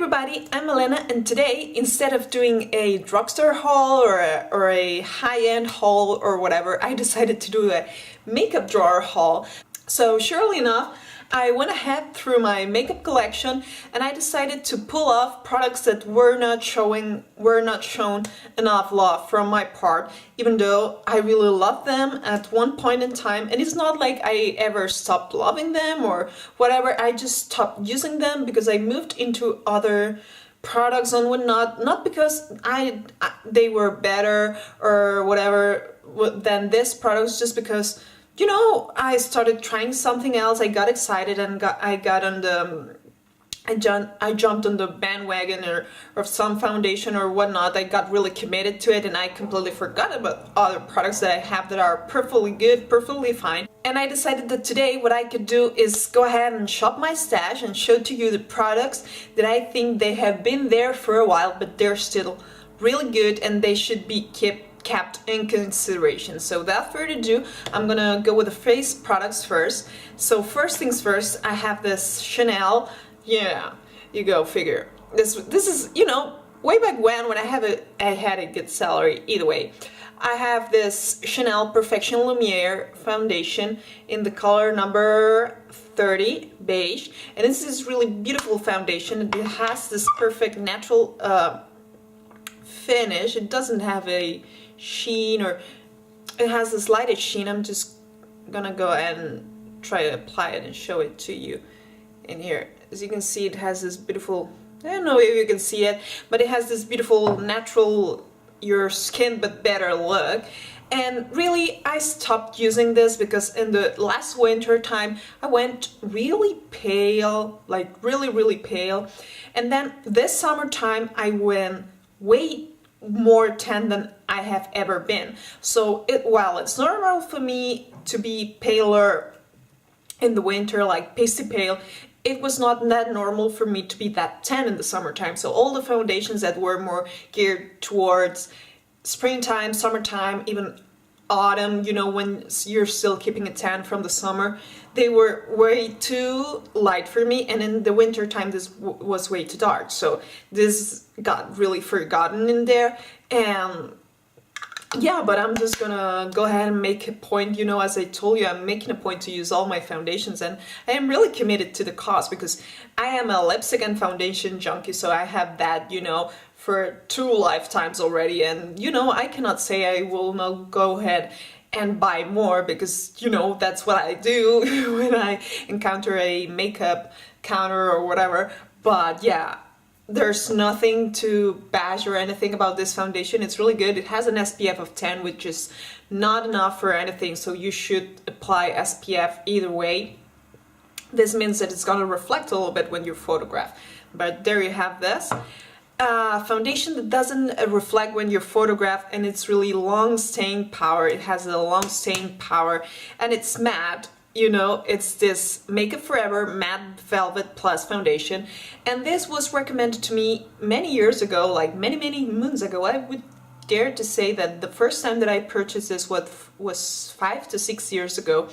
everybody, I'm Elena, and today, instead of doing a drugstore haul or a high-end haul or whatever, I decided to do a makeup drawer haul. So surely enough, I went ahead through my makeup collection and I decided to pull off products that were not shown enough love from my part, even though I really loved them at one point in time. And it's not like I ever stopped loving them or whatever, I just stopped using them because I moved into other products and whatnot, not because they were better or whatever than this product, just because, you know, I started trying something else. I got excited and I jumped on the bandwagon or some foundation or whatnot. I got really committed to it and I completely forgot about other products that I have that are perfectly good, perfectly fine. And I decided that today what I could do is go ahead and shop my stash and show to you the products that I think they have been there for a while, but they're still really good and they should be kept in consideration. So without further ado, I'm gonna go with the face products first. So first things first, I have this Chanel. Yeah, you go figure. This is, you know, way back when I had a good salary. Either way, I have this Chanel Perfection Lumiere foundation in the color number 30 beige, and this is really beautiful foundation. It has this perfect natural finish. It doesn't have a sheen, or it has this lighted sheen. I'm just gonna go ahead and try to apply it and show it to you in here. As you can see, it has this beautiful, I don't know if you can see it, but it has this beautiful natural your skin but better look. And really, I stopped using this because in the last winter time I went really pale, like really pale, and then this summertime I went way more tan than I have ever been. So while it's normal for me to be paler in the winter, like pasty pale, it was not that normal for me to be that tan in the summertime. So all the foundations that were more geared towards springtime, summertime, even autumn, you know, when you're still keeping a tan from the summer, they were way too light for me, and in the winter time this was way too dark. So this got really forgotten in there. And yeah, but I'm just gonna go ahead and make a point, you know, as I told you, I'm making a point to use all my foundations, and I am really committed to the cause because I am a lipstick and foundation junkie, so I have that, you know, for 2 lifetimes already, and you know, I cannot say I will not go ahead and buy more because, you know, that's what I do when I encounter a makeup counter or whatever. But yeah, there's nothing to bash or anything about this foundation. It's really good. It has an SPF of 10, which is not enough for anything, so you should apply SPF either way. This means that it's gonna reflect a little bit when you photograph. But there you have this. Foundation that doesn't reflect when you're photographed, and it's really long staying power. It has a long staying power and it's matte. You know, it's this Makeup Forever Matte Velvet Plus foundation, and this was recommended to me many years ago, like many moons ago. I would dare to say that the first time that I purchased this was 5 to 6 years ago.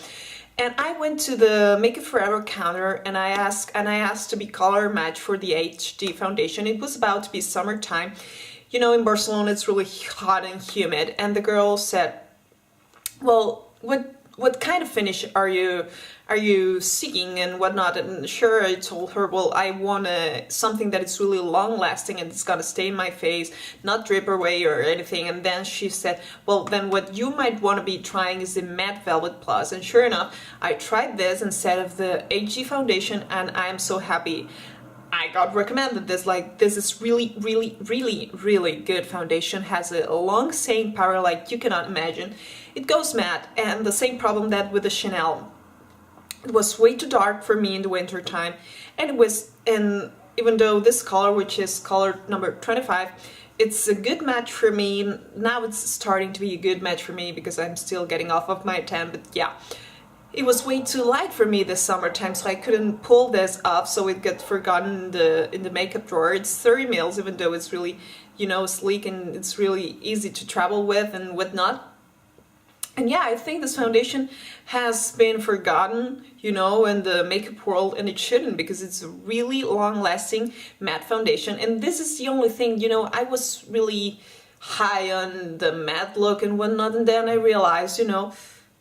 And I went to the Makeup Forever counter and I asked to be color matched for the HD foundation. It was about to be summertime. You know, in Barcelona it's really hot and humid, and the girl said, well, what kind of finish are you seeking and whatnot? And sure, I told her, well, I want something that is really long lasting and it's gonna stay in my face, not drip away or anything. And then she said, well, then what you might want to be trying is the Matte Velvet Plus. And sure enough, I tried this instead of the HG foundation, and I am so happy I got recommended this. Like, this is really good foundation. Has a long staying power like you cannot imagine. It goes matte, and the same problem that with the Chanel. It was way too dark for me in the winter time, and even though this color, which is color number 25, it's a good match for me. Now it's starting to be a good match for me because I'm still getting off of my tan, but yeah. It was way too light for me this summertime, so I couldn't pull this off, so it got forgotten in the makeup drawer. It's 30 mils, even though it's really, you know, sleek and it's really easy to travel with and whatnot. And yeah, I think this foundation has been forgotten, you know, in the makeup world, and it shouldn't, because it's a really long-lasting matte foundation. And this is the only thing, you know, I was really high on the matte look and whatnot, and then I realized, you know,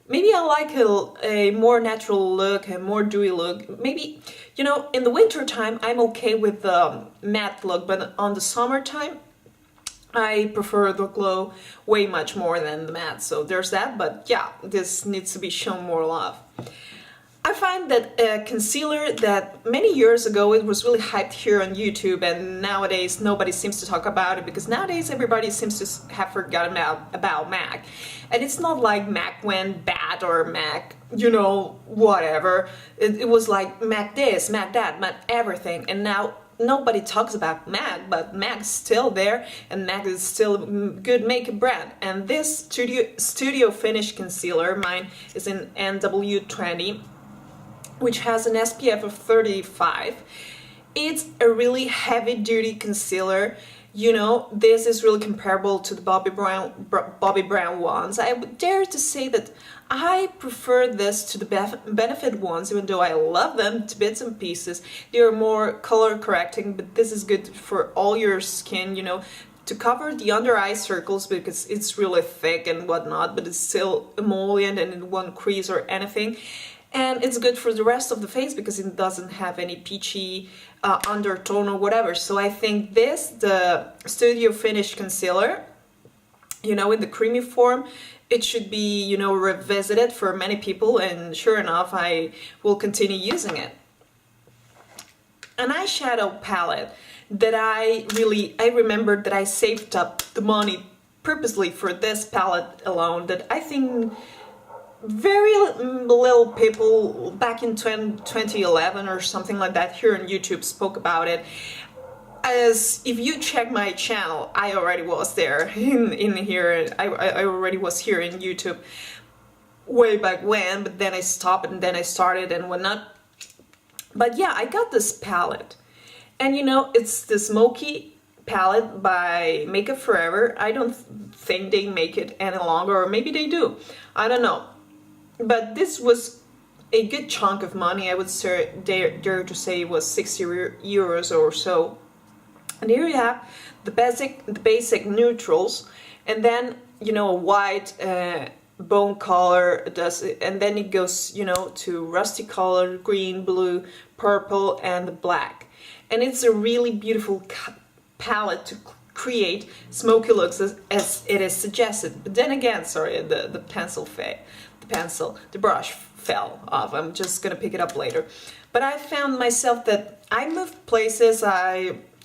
maybe I like a more natural look, a more dewy look. Maybe, you know, in the winter time, I'm okay with the matte look, but on the summertime, I prefer the glow way much more than the matte, so there's that. But yeah, this needs to be shown more love. I find that a concealer that many years ago it was really hyped here on YouTube, and nowadays nobody seems to talk about it, because nowadays everybody seems to have forgotten about MAC. And it's not like MAC went bad or MAC, you know, whatever. It was like MAC this, MAC that, MAC everything, and now nobody talks about MAC, but MAC is still there, and MAC is still a good makeup brand. And this Studio Finish concealer, mine is in NW20, which has an SPF of 35. It's a really heavy-duty concealer. You know, this is really comparable to the Bobbi Brown ones. I would dare to say that I prefer this to the Benefit ones, even though I love them to bits and pieces. They are more color correcting, but this is good for all your skin, you know, to cover the under eye circles, because it's really thick and whatnot, but it's still emollient and it won't crease or anything. And it's good for the rest of the face because it doesn't have any peachy undertone or whatever. So I think this, the Studio Finish concealer, you know, in the creamy form, it should be, you know, revisited for many people, and sure enough, I will continue using it. An eyeshadow palette that I remembered that I saved up the money purposely for this palette alone, that I think very little people back in 2011 or something like that here on YouTube spoke about it. As if you check my channel, I already was there in here. I already was here in YouTube way back when, but then I stopped and then I started and whatnot. But yeah, I got this palette, and you know, it's the smoky palette by Makeup Forever. I don't think they make it any longer, or maybe they do, I don't know. But this was a good chunk of money. I would dare to say it was 60 euros or so. And here you have the basic neutrals, and then, you know, a white bone color does it, and then it goes, you know, to rusty color, green, blue, purple, and the black. And it's a really beautiful palette to create smoky looks as it is suggested. But then again, sorry, the brush fell off. I'm just gonna pick it up later. But I found myself that I moved places,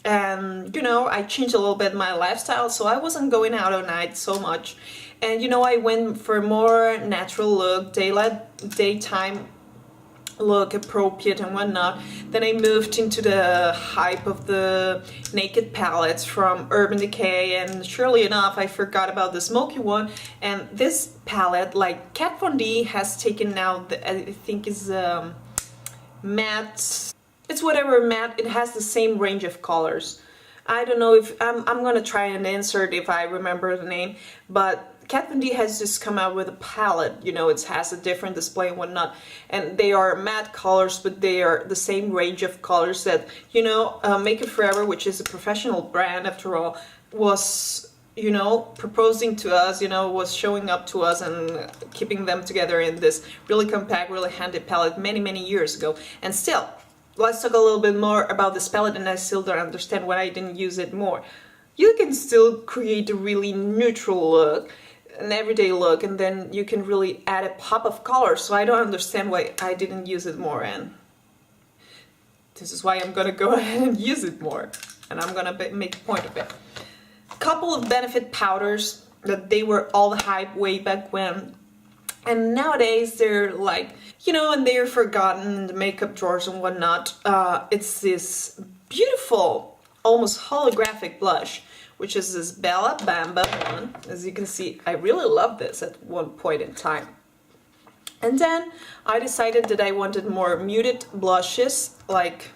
and you know, I changed a little bit my lifestyle, so I wasn't going out at night so much, and you know, I went for a more natural look, daytime look, appropriate and whatnot. Then I moved into the hype of the naked palettes from Urban Decay, and surely enough I forgot about the smoky one. And this palette, like Kat Von D has taken now, I think is matte, it's whatever matte, it has the same range of colors. I don't know if I'm gonna try and insert if I remember the name, but Kat Von D has just come out with a palette, you know, it has a different display and whatnot, and they are matte colors, but they are the same range of colors that, you know, Makeup Forever, which is a professional brand after all, was, you know, proposing to us, you know, was showing up to us and keeping them together in this really compact, really handy palette many years ago. And still, let's talk a little bit more about this palette, and I still don't understand why I didn't use it more. You can still create a really neutral look, an everyday look, and then you can really add a pop of color, so I don't understand why I didn't use it more, and this is why I'm gonna go ahead and use it more, and I'm gonna make a point of it. A couple of Benefit powders that they were all the hype way back when, and nowadays they're like, you know, and they're forgotten in the makeup drawers and whatnot. It's this beautiful, almost holographic blush, which is this Bella Bamba one. As you can see, I really love this at one point in time. And then I decided that I wanted more muted blushes, like,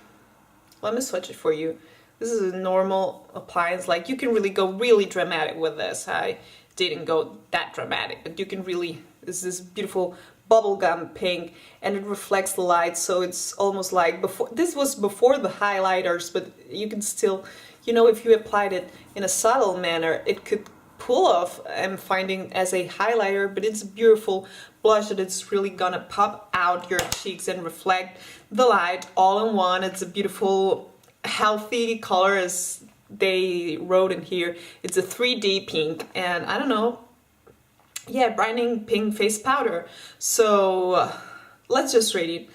let me swatch it for you. This is a normal appliance, like you can really go really dramatic with this. I didn't go that dramatic, but you can really It's this beautiful bubblegum pink, and it reflects the light, so it's almost like before. This was before the highlighters, but you can still, you know, if you applied it in a subtle manner, it could pull off, I'm finding, as a highlighter. But it's a beautiful blush that it's really gonna pop out your cheeks and reflect the light all in one. It's a beautiful, healthy color, as they wrote in here. It's a 3D pink, and I don't know, yeah, brightening pink face powder. So let's just read it.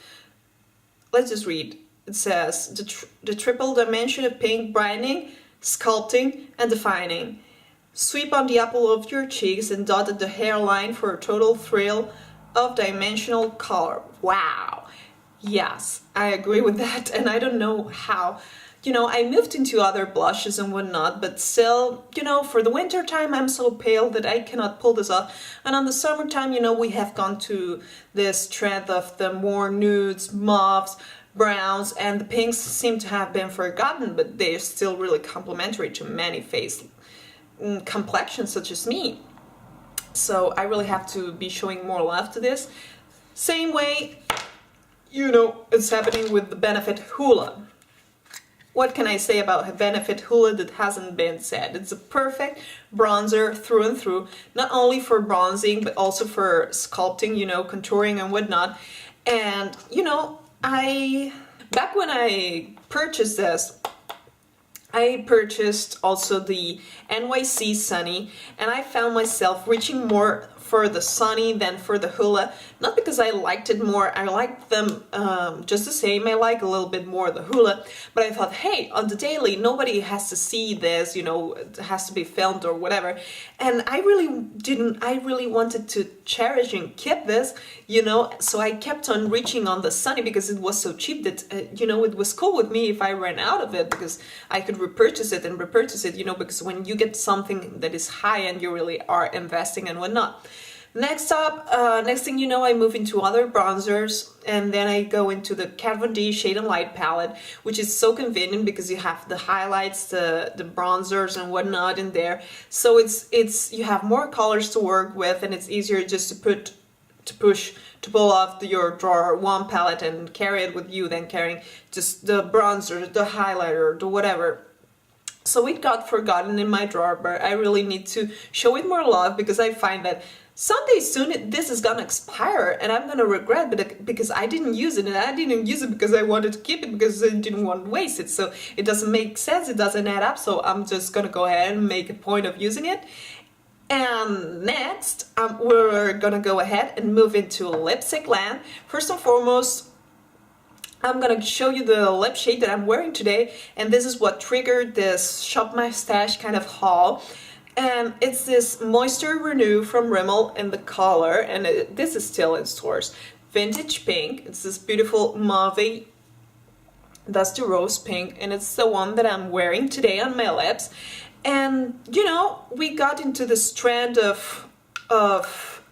Let's just read. It says, the triple dimension of pink, brightening, sculpting, and defining. Sweep on the apple of your cheeks and dotted the hairline for a total thrill of dimensional color. Wow. Yes, I agree with that, and I don't know how. You know, I moved into other blushes and whatnot, but still, you know, for the winter time, I'm so pale that I cannot pull this off. And on the summertime, you know, we have gone to this trend of the more nudes, mauves, browns, and the pinks seem to have been forgotten, but they're still really complementary to many face complexions such as me. So I really have to be showing more love to this. Same way, you know, it's happening with the Benefit Hoola. What can I say about Benefit Hoola that hasn't been said? It's a perfect bronzer through and through, not only for bronzing, but also for sculpting, you know, contouring and whatnot. And, you know, back when I purchased this, I purchased also the NYC Sunny, and I found myself reaching more for the Sunny than for the Hoola. Not because I liked it more, I liked them just the same. I like a little bit more the Hoola, but I thought, hey, on the daily, nobody has to see this, you know, it has to be filmed or whatever. And I really wanted to cherish and keep this, you know, so I kept on reaching on the Sunny because it was so cheap that, you know, it was cool with me if I ran out of it, because I could repurchase it and repurchase it, you know, because when you get something that is high-end, you really are investing and whatnot. Next up, next thing you know, I move into other bronzers, and then I go into the Kat Von D Shade and Light palette, which is so convenient because you have the highlights, the bronzers and whatnot in there. So it's you have more colors to work with, and it's easier just to pull off your drawer one palette and carry it with you than carrying just the bronzer, the highlighter, the whatever. So it got forgotten in my drawer, but I really need to show it more love, because I find that someday soon this is gonna expire and I'm gonna regret it because I didn't use it, and I didn't use it because I wanted to keep it, because I didn't want to waste it. So it doesn't make sense, it doesn't add up, so I'm just gonna go ahead and make a point of using it. And next, we're gonna go ahead and move into lipstick land. First and foremost, I'm gonna show you the lip shade that I'm wearing today, and this is what triggered this Shop My Stash kind of haul. And it's this Moisture Renew from Rimmel in the color, and this is still in stores. Vintage pink. It's this beautiful mauve, dusty rose pink, and it's the one that I'm wearing today on my lips. And you know, we got into this trend of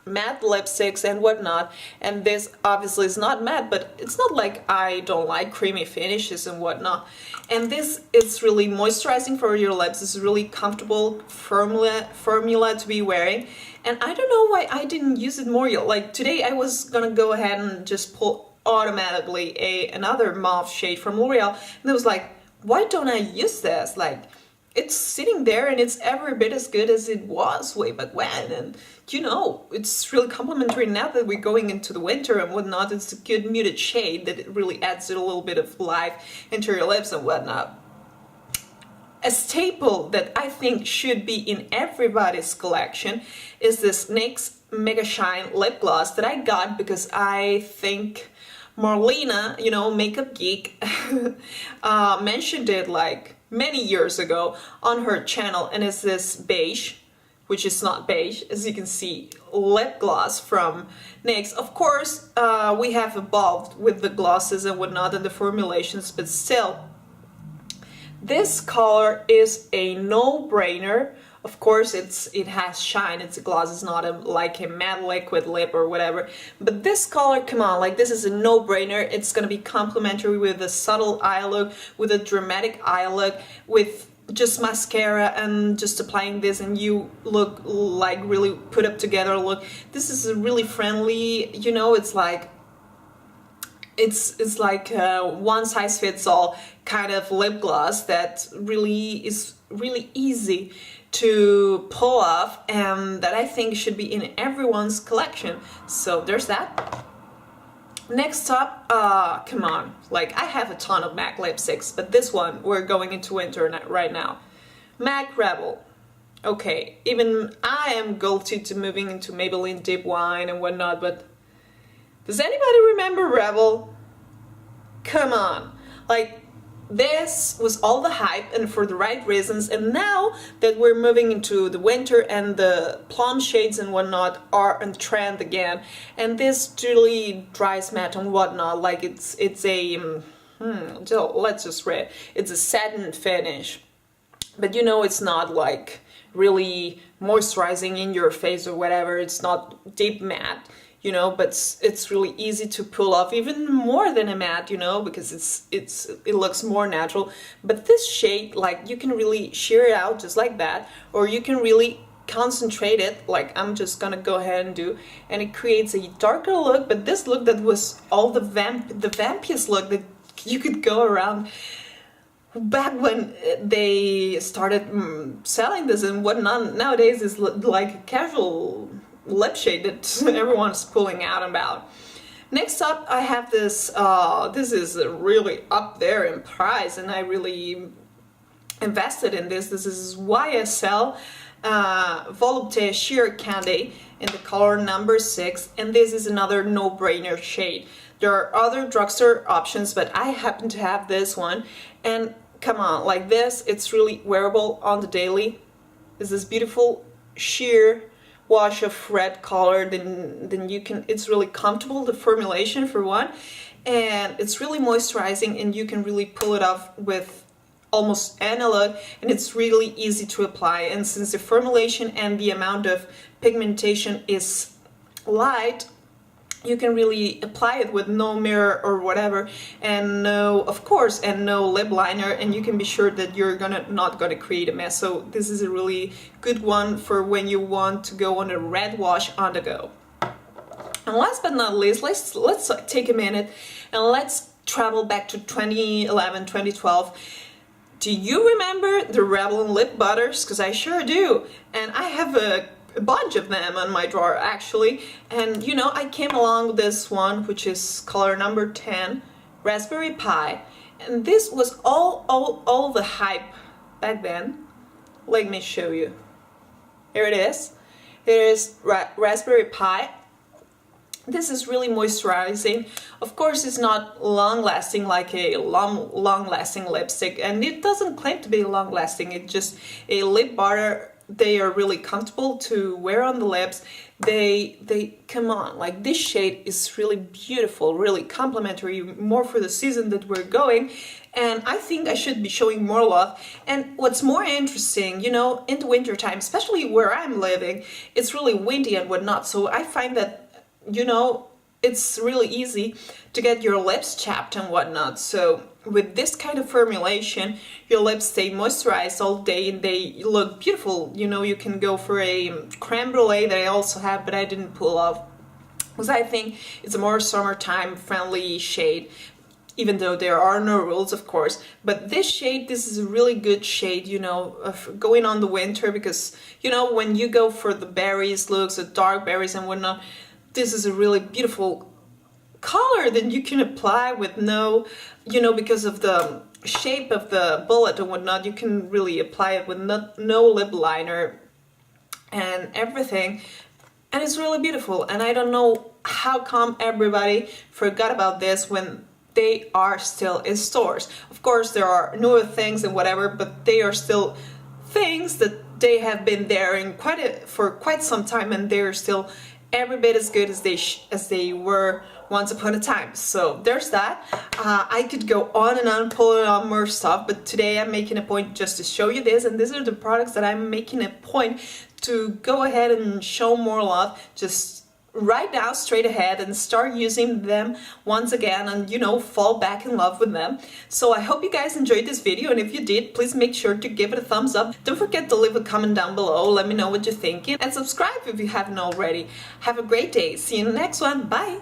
matte lipsticks and whatnot, and this obviously is not matte, but it's not like I don't like creamy finishes and whatnot. And this is really moisturizing for your lips. It's a really comfortable formula to be wearing, and I don't know why I didn't use it more yet. Like today I was gonna go ahead and just pull automatically another mauve shade from L'Oreal, and it was like, why don't I use this? Like, it's sitting there and it's every bit as good as it was way back when, and you know, it's really complimentary now that we're going into the winter and whatnot. It's a good muted shade that it really adds a little bit of life into your lips and whatnot. A staple that I think should be in everybody's collection is this NYX Mega Shine lip gloss that I got because I think Marlena, you know, makeup geek, mentioned it like many years ago on her channel, and it's this beige, which is not beige, as you can see, lip gloss from NYX. Of course, we have evolved with the glosses and whatnot and the formulations, but still, this color is a no-brainer. Of course, it has shine, it's a gloss, it's not like a matte liquid lip or whatever. But this color, come on, like this is a no-brainer. It's gonna be complementary with a subtle eye look, with a dramatic eye look, with just mascara and just applying this and you look like really put up together look. This is a really friendly, you know, it's like one size fits all kind of lip gloss that really is really easy to pull off and that I think should be in everyone's collection. So there's that. Next up, come on, like I have a ton of MAC lipsticks, but this one, we're going into winter right now. MAC Rebel. Okay, even I am guilty to moving into Maybelline Deep Wine and whatnot, but does anybody remember Rebel? Come on, like this was all the hype and for the right reasons, and now that we're moving into the winter and the plum shades and whatnot are on trend again, and this really dries matte and whatnot, like it's a let's just read, it's a satin finish, but you know it's not like really moisturizing in your face or whatever, it's not deep matte, you know, but it's really easy to pull off, even more than a matte, you know, because it looks more natural. But this shade, like you can really sheer it out just like that, or you can really concentrate it, like I'm just gonna go ahead and do, and it creates a darker look. But this look that was all the vampiest look that you could go around back when they started selling this and whatnot. Nowadays is like a casual lip shade that everyone's pulling out about. Next up, I have this, this is really up there in price and I really invested in this. This is YSL Volupté Sheer Candy in the color number 6, and this is another no-brainer shade. There are other drugstore options, but I happen to have this one, and come on, like this, it's really wearable on the daily. It's this beautiful sheer wash of red color, then you can, it's really comfortable, the formulation for one, and it's really moisturizing and you can really pull it off with almost any look, and it's really easy to apply. And since the formulation and the amount of pigmentation is light, you can really apply it with no mirror or whatever, and no, of course, and no lip liner, and you can be sure that you're not gonna create a mess. So this is a really good one for when you want to go on a red wash on the go. And last but not least, let's take a minute and let's travel back to 2011, 2012. Do you remember the Revlon lip butters? Because I sure do, and I have a bunch of them on my drawer actually, and you know, I came along with this one, which is color number 10, Raspberry Pi, and this was all the hype back then. Let me show you. Here it is. It is Raspberry Pi. This is really moisturizing. Of course, it's not long-lasting like a long-lasting lipstick, and it doesn't claim to be long-lasting. It's just a lip butter. They are really comfortable to wear on the lips. They come on, like this shade is really beautiful, really complimentary, more for the season that we're going, and I think I should be showing more love. And what's more interesting, you know, in the winter time, especially where I'm living, it's really windy and whatnot, so I find that, you know, it's really easy to get your lips chapped and whatnot. So with this kind of formulation, your lips stay moisturized all day and they look beautiful. You know, you can go for a creme brulee that I also have, but I didn't pull off, because I think it's a more summertime friendly shade, even though there are no rules, of course. But this shade, this is a really good shade, you know, of going on the winter, because, you know, when you go for the berries looks, the dark berries and whatnot, this is a really beautiful color that you can apply with no, you know, because of the shape of the bullet and whatnot, you can really apply it with no lip liner and everything, and it's really beautiful. And I don't know how come everybody forgot about this when they are still in stores. Of course, there are newer things and whatever, but they are still things that they have been there in for quite some time, and they're still every bit as good as they were once upon a time. So there's that. I could go on and on pulling on more stuff, but today I'm making a point just to show you this, and these are the products that I'm making a point to go ahead and show more love, just right now straight ahead and start using them once again and, you know, fall back in love with them. So I hope you guys enjoyed this video, and if you did, please make sure to give it a thumbs up. Don't forget to leave a comment down below, let me know what you're thinking, and subscribe if you haven't already. Have a great day, see you in the next one, bye!